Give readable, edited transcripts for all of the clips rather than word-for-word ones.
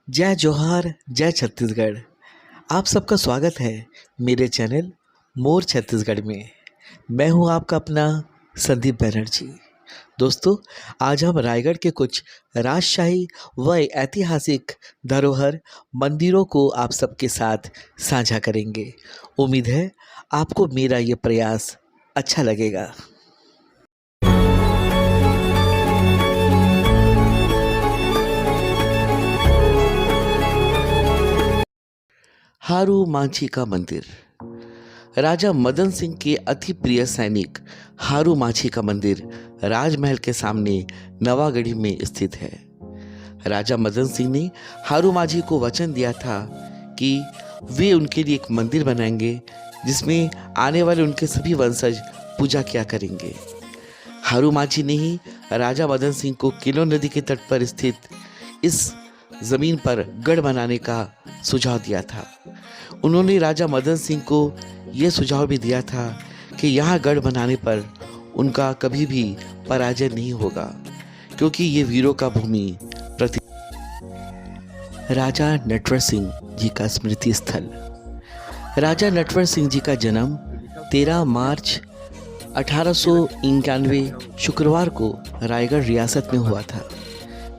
जय जोहार, जय छत्तीसगढ़। आप सबका स्वागत है मेरे चैनल मोर छत्तीसगढ़ में। मैं हूं आपका अपना संदीप बनर्जी। दोस्तों, आज हम रायगढ़ के कुछ राजशाही व ऐतिहासिक धरोहर मंदिरों को आप सबके साथ साझा करेंगे। उम्मीद है आपको मेरा ये प्रयास अच्छा लगेगा। हारू मांझी का मंदिर। राजा मदन सिंह के अति प्रिय सैनिक हारू मांझी का मंदिर राजमहल के सामने नवागढ़ी में स्थित है। राजा मदन सिंह ने हारू मांझी को वचन दिया था कि वे उनके लिए एक मंदिर बनाएंगे जिसमें आने वाले उनके सभी वंशज पूजा किया करेंगे। हारू मांझी ने ही राजा मदन सिंह को किलो नदी के तट पर स्थित इस जमीन पर गढ़ बनाने का सुझाव दिया था। उन्होंने राजा मदन सिंह को यह सुझाव भी दिया था कि यहाँ गढ़ बनाने पर उनका कभी भी पराजय नहीं होगा, क्योंकि ये वीरों का भूमि प्रति। राजा नटवर सिंह जी का स्मृति स्थल। राजा नटवर सिंह जी का जन्म 13 मार्च 1891 शुक्रवार को रायगढ़ रियासत में हुआ था।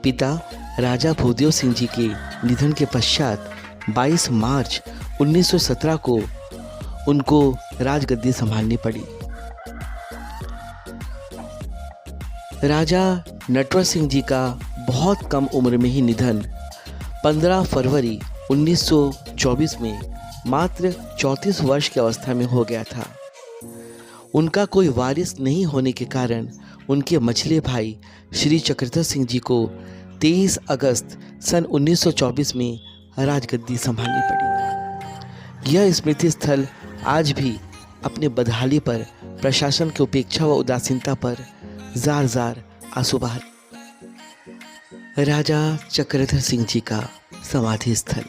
पिता राजा भूदेव सिंह जी के निधन के पश्चात 22 मार्च 1917 को उनको राजगद्दी संभालनी पड़ी। राजा नटवर सिंह जी का बहुत कम उम्र में ही निधन 15 फरवरी 1924 में मात्र 34 वर्ष की अवस्था में हो गया था। उनका कोई वारिस नहीं होने के कारण उनके मझले भाई श्री चक्रधर सिंह जी को 23 अगस्त सन 1924 में राजगद्दी संभालनी पड़ी। यह स्मृति स्थल आज भी अपने बदहाली पर, प्रशासन की उपेक्षा व उदासीनता पर जार जार आंसू बहा। राजा चक्रधर सिंह जी का समाधि स्थल।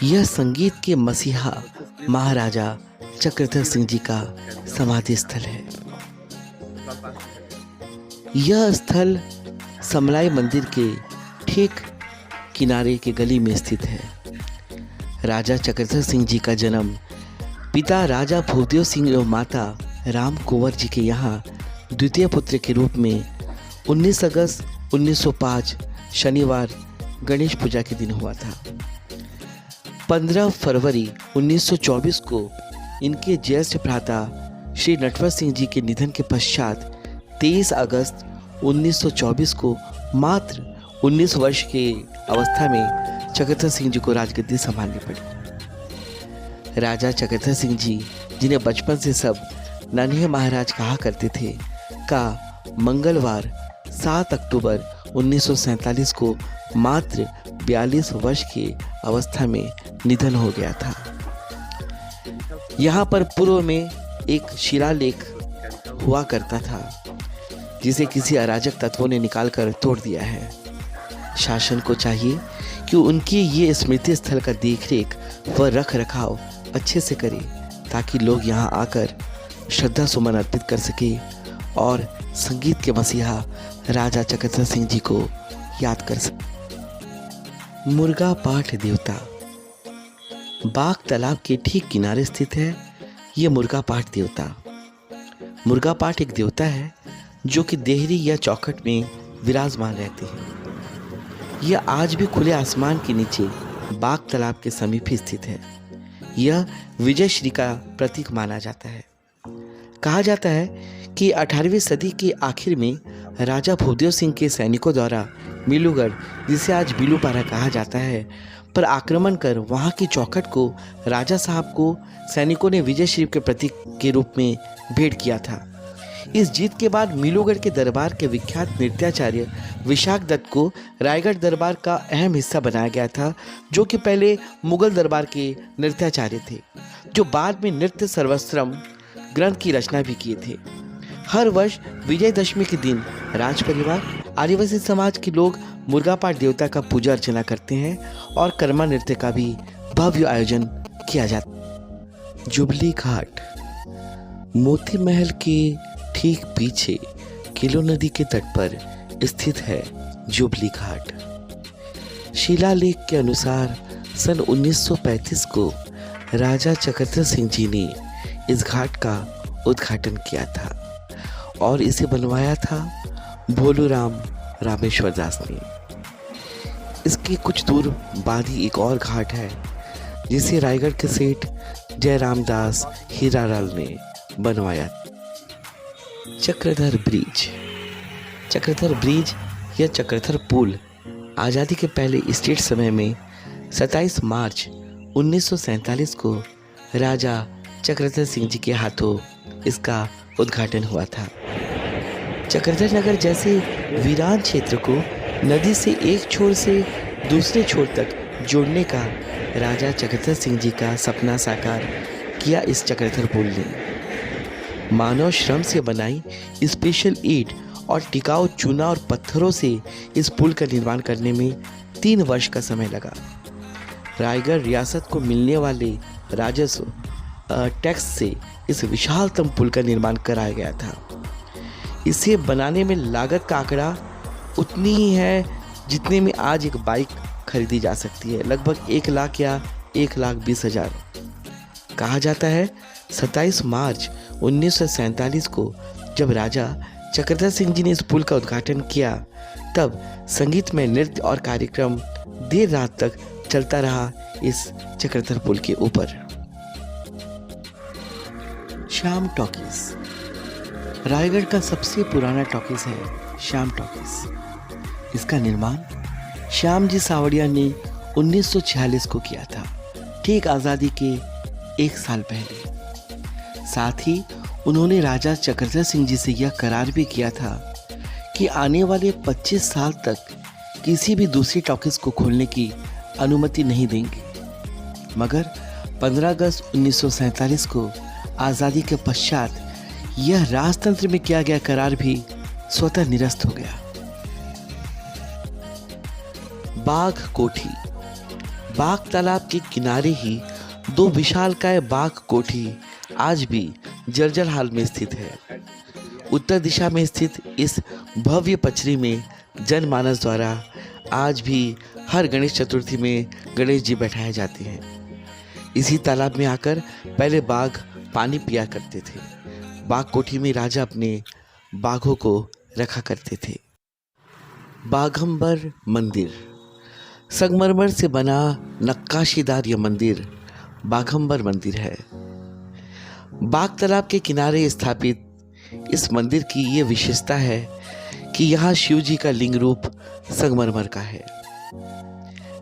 यह संगीत के मसीहा महाराजा चक्रधर सिंह जी का समाधि स्थल है। यह स्थल समलाई मंदिर के ठीक किनारे के गली में स्थित है। राजा चक्रधर सिंह जी का जन्म पिता राजा भूदेव सिंह एवं माता राम कुंवर जी के यहाँ द्वितीय पुत्र के रूप में 19 अगस्त 1905 शनिवार गणेश पूजा के दिन हुआ था। 15 फरवरी 1924 को इनके ज्येष्ठ भ्राता श्री नटवर सिंह जी के निधन के पश्चात 23 अगस्त 1924 को मात्र 19 वर्ष की अवस्था में चक्रधर सिंह जी को राजगद्दी संभालनी पड़ी। राजा चक्रधर सिंह जी, जिन्हें बचपन से सब नन्हे महाराज कहा करते थे, का मंगलवार 7 अक्टूबर 1947 को मात्र 42 वर्ष की अवस्था में निधन हो गया था। यहाँ पर पूर्व में एक शिलालेख हुआ करता था जिसे किसी अराजक तत्वों ने निकालकर तोड़ दिया है। शासन को चाहिए कि उनकी ये स्मृति स्थल का देखरेख व रख रखाव अच्छे से करे, ताकि लोग यहाँ आकर श्रद्धा सुमन अर्पित कर सके और संगीत के मसीहा राजा चक्रधर सिंह जी को याद कर सके। मुर्गा पाठ देवता। बाग तालाब के ठीक किनारे स्थित है ये मुर्गा पाठ देवता। मुर्गा पाठ एक देवता है जो कि देहरी या चौखट में विराजमान रहते हैं। यह आज भी खुले आसमान के नीचे बाग तालाब के समीप ही स्थित है। यह विजय श्री का प्रतीक माना जाता है। कहा जाता है कि 18वीं सदी के आखिर में राजा भूदेव सिंह के सैनिकों द्वारा मिलूगढ़, जिसे आज बिलूपारा कहा जाता है, पर आक्रमण कर वहां की चौखट को राजा साहब को सैनिकों ने विजय श्री के प्रतीक के रूप में भेंट किया था। इस जीत के बाद मिलूगढ़ के दरबार के विख्यात नृत्याचार्य विशाख दत्त को रायगढ़ दरबार का अहम हिस्सा बनाया गया था, जो कि पहले मुगल दरबार के नृत्याचार्य थे, जो बाद में नृत्य सर्वस्त्रम ग्रंथ की रचना भी किए थे। हर वर्ष विजयदशमी के दिन राज परिवार, आदिवासी समाज के लोग मुर्गा पाठ देवता का पूजा अर्चना करते हैं और कर्मा नृत्य का भी भव्य आयोजन किया जाता है। जुबली घाट। मोती महल के ठीक पीछे किलो नदी के तट पर स्थित है जुबली घाट। शिलालेख के अनुसार सन 1935 को राजा चक्रधर सिंह जी ने इस घाट का उद्घाटन किया था और इसे बनवाया था भोलूराम रामेश्वर दास ने। इसके कुछ दूर बाद ही एक और घाट है जिसे रायगढ़ के सेठ जयराम दास हीरालाल ने बनवाया। चक्रधर ब्रिज। चक्रधर ब्रिज या चक्रधर पुल आज़ादी के पहले स्टेट समय में 27 मार्च 1947 को राजा चक्रधर सिंह जी के हाथों इसका उद्घाटन हुआ था। चक्रधर नगर जैसे वीरान क्षेत्र को नदी से एक छोर से दूसरे छोर तक जोड़ने का राजा चक्रधर सिंह जी का सपना साकार किया इस चक्रधर पुल ने। मानव श्रम से बनाई स्पेशल ईंट और टिकाऊ चूना और पत्थरों से इस पुल का निर्माण करने में 3 वर्ष का समय लगा। रायगढ़ रियासत को मिलने वाले राजस्व टैक्स से इस विशालतम पुल का निर्माण कराया गया था। इसे बनाने में लागत का आंकड़ा उतनी ही है जितने में आज एक बाइक खरीदी जा सकती है, लगभग 1 लाख या 1,20,000। कहा जाता है 27 मार्च 1947 को जब राजा चक्रधर सिंह जी ने इस पुल का उद्घाटन किया तब संगीतमय नृत्य और कार्यक्रम देर रात तक चलता रहा इस चक्रधर पुल के ऊपर। श्याम टॉकीज। रायगढ़ का सबसे पुराना टॉकीज है श्याम टॉकीज। इसका निर्माण श्याम जी सावड़िया ने 1946 को किया था, ठीक आज़ादी के 1 साल पहले। साथ ही उन्होंने राजा चक्रधर सिंह जी से यह करार भी किया था कि आने वाले 25 साल तक किसी भी दूसरी टॉकीज को खोलने की अनुमति नहीं देंगे। मगर 15 अगस्त 1947 को आज़ादी के पश्चात यह राजतंत्र में किया गया करार भी स्वतः निरस्त हो गया। बाघ कोठी। बाघ तालाब के किनारे ही 2 विशालकाय बाघ कोठी आज भी जर्जर हाल में स्थित है। उत्तर दिशा में स्थित इस भव्य पचरी में जनमानस द्वारा आज भी हर गणेश चतुर्थी में गणेश जी बैठाए जाते हैं। इसी तालाब में आकर पहले बाघ पानी पिया करते थे। बाघ कोठी में राजा अपने बाघों को रखा करते थे। बाघंबर मंदिर। संगमरमर से बना नक्काशीदार यह मंदिर बाघंबर मंदिर है। बाघ तालाब के किनारे स्थापित इस मंदिर की ये विशेषता है कि यहाँ शिव जी का लिंग रूप संगमरमर का है।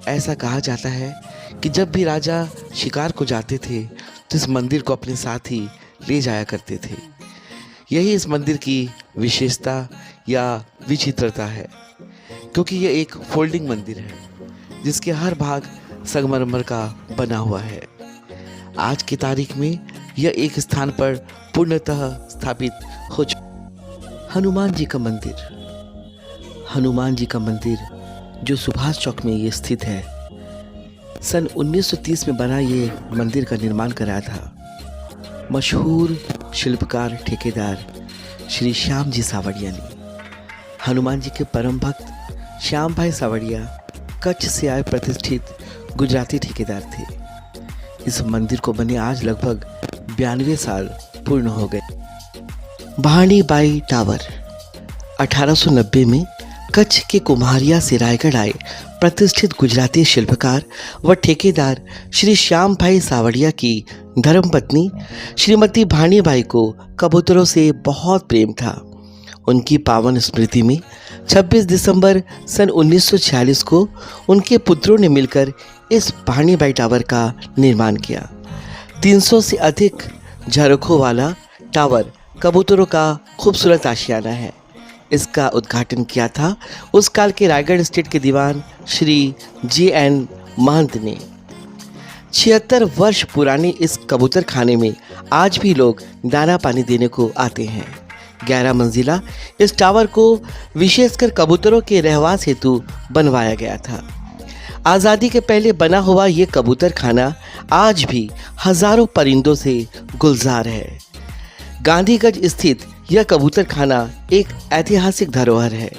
ऐसा कहा जाता है कि जब भी राजा शिकार को जाते थे तो इस मंदिर को अपने साथ ही ले जाया करते थे। यही इस मंदिर की विशेषता या विचित्रता है, क्योंकि यह एक फोल्डिंग मंदिर है जिसके हर भाग संगमरमर का बना हुआ है। आज की तारीख में यह एक स्थान पर पूर्णतः स्थापित हो चुका। हनुमान जी का मंदिर। हनुमान जी का मंदिर जो सुभाष चौक में ये स्थित है, सन 1930 में बना ये मंदिर का निर्माण कराया था मशहूर शिल्पकार ठेकेदार श्री श्याम जी सावड़िया ने। हनुमान जी के परम भक्त श्याम भाई सावड़िया कच्छ से आए प्रतिष्ठित गुजराती ठेकेदार थे। इस मंदिर को बने आज लगभग 92 साल पूर्ण हो गए। भाणी बाई टावर। 1890 में कच्छ के कुम्हारिया से रायगढ़ आए प्रतिष्ठित गुजराती शिल्पकार व ठेकेदार श्री श्याम भाई सावड़िया की धर्मपत्नी श्रीमती भाणी बाई को कबूतरों से बहुत प्रेम था। उनकी पावन स्मृति में 26 दिसंबर सन 1946 को उनके पुत्रों ने मिलकर इस भाणी बाई टावर का निर्माण किया। 300 से अधिक झरोखों वाला टावर कबूतरों का खूबसूरत आशियाना है। इसका उद्घाटन किया था उस काल के रायगढ़ स्टेट के दीवान श्री J.N. महंत ने। 76 वर्ष पुराने इस कबूतर खाने में आज भी लोग दाना पानी देने को आते हैं। 11 मंजिला इस टावर को विशेषकर कबूतरों के रहवास हेतु बनवाया गया था। आज़ादी के पहले बना हुआ ये कबूतर खाना आज भी हजारों परिंदों से गुलजार है। गांधीगंज स्थित यह कबूतर खाना एक ऐतिहासिक धरोहर है।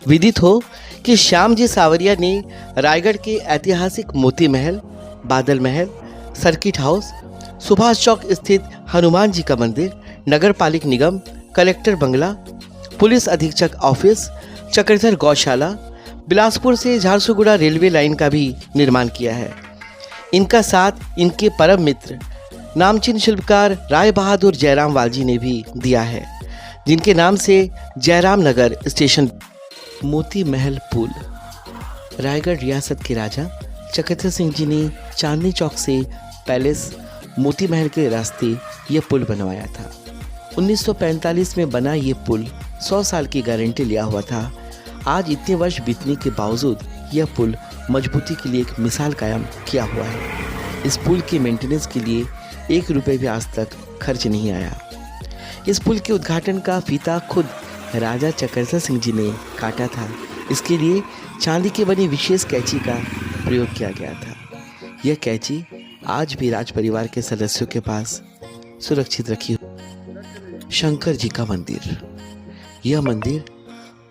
विदित हो कि श्यामजी सावरिया ने रायगढ़ के ऐतिहासिक मोती महल, बादल महल, सर्किट हाउस, सुभाष चौक स्थित हनुमान जी का मंदिर, नगर पालिक निगम, कलेक्टर बंगला, पुलिस अधीक्षक ऑफिस, चक्रधर गौशाला, बिलासपुर से झारसुगुड़ा रेलवे लाइन का भी निर्माण किया है। इनका साथ इनके परम मित्र नामचीन शिल्पकार राय बहादुर जयराम वालजी ने भी दिया है, जिनके नाम से जयराम नगर स्टेशन। मोती महल पुल। रायगढ़ रियासत के राजा चक्रधर सिंह जी ने चांदनी चौक से पैलेस मोती महल के रास्ते यह पुल बनवाया था। 1945 में बना ये पुल 100 साल की गारंटी लिया हुआ था। आज इतने वर्ष बीतने के बावजूद यह पुल मजबूती के लिए एक मिसाल कायम किया हुआ है। इस पुल के मेंटेनेंस के लिए 1 रुपये भी आज तक खर्च नहीं आया। इस पुल के उद्घाटन का फीता खुद राजा चक्रधर सिंह जी ने काटा था। इसके लिए चांदी की बनी विशेष कैंची का प्रयोग किया गया था। यह कैंची आज भी राज परिवार के सदस्यों के पास सुरक्षित रखी। शंकर जी का मंदिर। यह मंदिर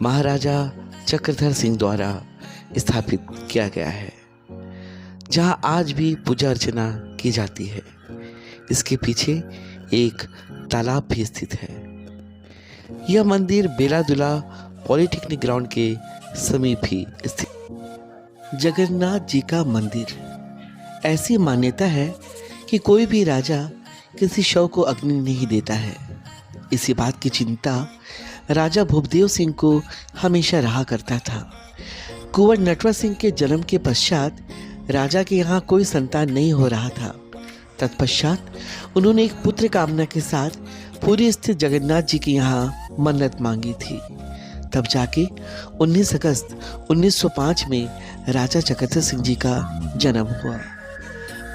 महाराजा चक्रधर सिंह द्वारा स्थापित किया गया है, जहां आज भी पूजा अर्चना की जाती है। इसके पीछे एक तालाब भी स्थित है। यह मंदिर बेलादुला पॉलिटेक्निक ग्राउंड के समीप ही स्थित। जगन्नाथ जी का मंदिर। ऐसी मान्यता है कि कोई भी राजा किसी शव को अग्नि नहीं देता है। इसी बात की चिंता राजा भूपदेव सिंह को हमेशा रहा करता था। कुंवर नटवर सिंह के जन्म के पश्चात राजा के यहाँ कोई संतान नहीं हो रहा था। तत्पश्चात उन्होंने एक पुत्र कामना के साथ पुरी स्थित जगन्नाथ जी के यहाँ मन्नत मांगी थी। तब जाके 19 अगस्त 1905 में राजा चक्रधर सिंह जी का जन्म हुआ।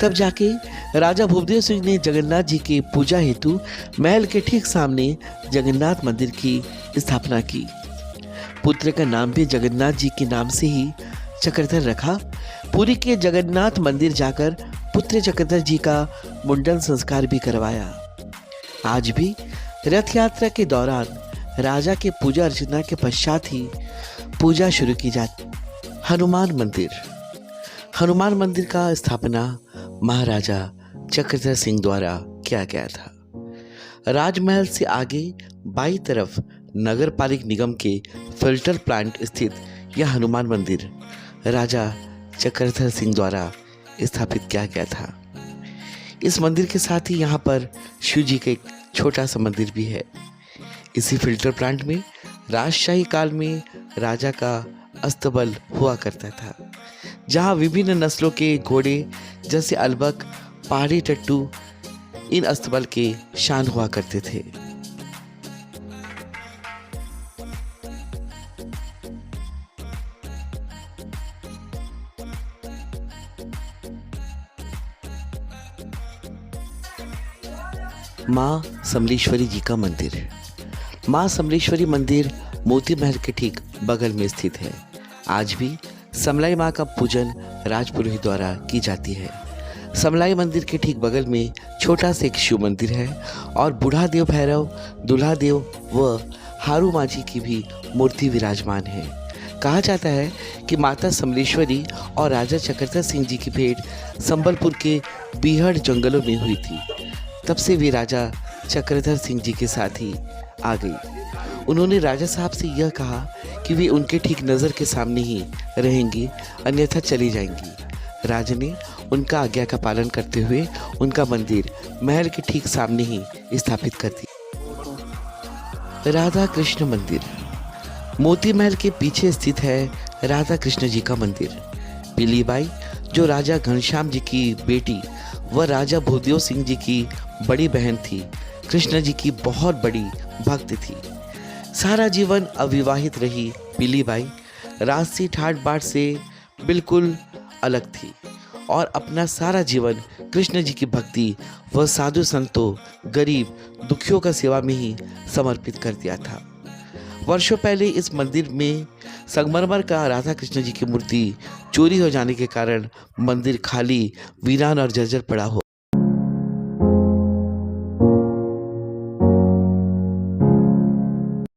तब जाके राजा भूपदेव सिंह ने जगन्नाथ जी के पूजा हेतु महल के ठीक सामने जगन्नाथ मंदिर की स्थापना की। पुत्र का नाम भी जगन्नाथ जी के नाम से ही चक्रधर रखा। पुरी के जगन्नाथ मंदिर जाकर पुत्र चक्रधर जी का मुंडन संस्कार भी करवाया। आज भी रथ यात्रा के दौरान राजा के पूजा अर्चना के पश्चात ही पूजा शुरू की जाती। हनुमान मंदिर। हनुमान मंदिर का स्थापना महाराजा चक्रधर सिंह द्वारा किया गया था। राजमहल से आगे बाईं तरफ नगर पालिक निगम के फिल्टर प्लांट स्थित यह हनुमान मंदिर राजा चक्रधर सिंह द्वारा स्थापित किया गया था। इस मंदिर के साथ ही यहाँ पर शिव जी का एक छोटा सा मंदिर भी है। इसी फिल्टर प्लांट में राजशाही काल में राजा का अस्तबल हुआ करता था, जहाँ विभिन्न नस्लों के घोड़े जैसे अलबक, पहाड़ी टट्टू इन अस्तबल के शान हुआ करते थे। माँ समलेश्वरी जी का मंदिर। माँ समलेश्वरी मंदिर मोती महल के ठीक बगल में स्थित है। आज भी समलाई माँ का पूजन राजपुरोहित द्वारा की जाती है। समलाई मंदिर के ठीक बगल में छोटा सा एक शिव मंदिर है और बूढ़ा देव भैरव, दूल्हा देव व हारू माँझी की भी मूर्ति विराजमान है। कहा जाता है कि माता समलेश्वरी और राजा चक्रधर सिंह जी की भेंट संबलपुर के बीहड़ जंगलों में हुई थी। तब से वे राजा चक्रधर सिंह जी के साथ ही आ गई। उन्होंने राजा साहब से यह कहा कि वे उनके ठीक नज़र के सामने ही रहेंगी, अन्यथा चली जाएंगी। राजा ने उनका आज्ञा का पालन करते हुए उनका मंदिर महल के ठीक सामने ही स्थापित कर दिया। राधा कृष्ण मंदिर। मोती महल के पीछे स्थित है राधा कृष्ण जी का मंदिर। पीली बाई, जो राजा घनश्याम जी की बेटी व राजा भूदेव सिंह जी की बड़ी बहन थी, कृष्ण जी की बहुत बड़ी भक्त थी। सारा जीवन अविवाहित रही पीली बाई राजसी ठाट बाट से बिल्कुल अलग थी और अपना सारा जीवन कृष्ण जी की भक्ति व साधु संतों, गरीब दुखियों का सेवा में ही समर्पित कर दिया था। वर्षों पहले इस मंदिर में संगमरमर का राधा कृष्ण जी की मूर्ति चोरी हो जाने के कारण मंदिर खाली, वीरान और जर्जर पड़ा हो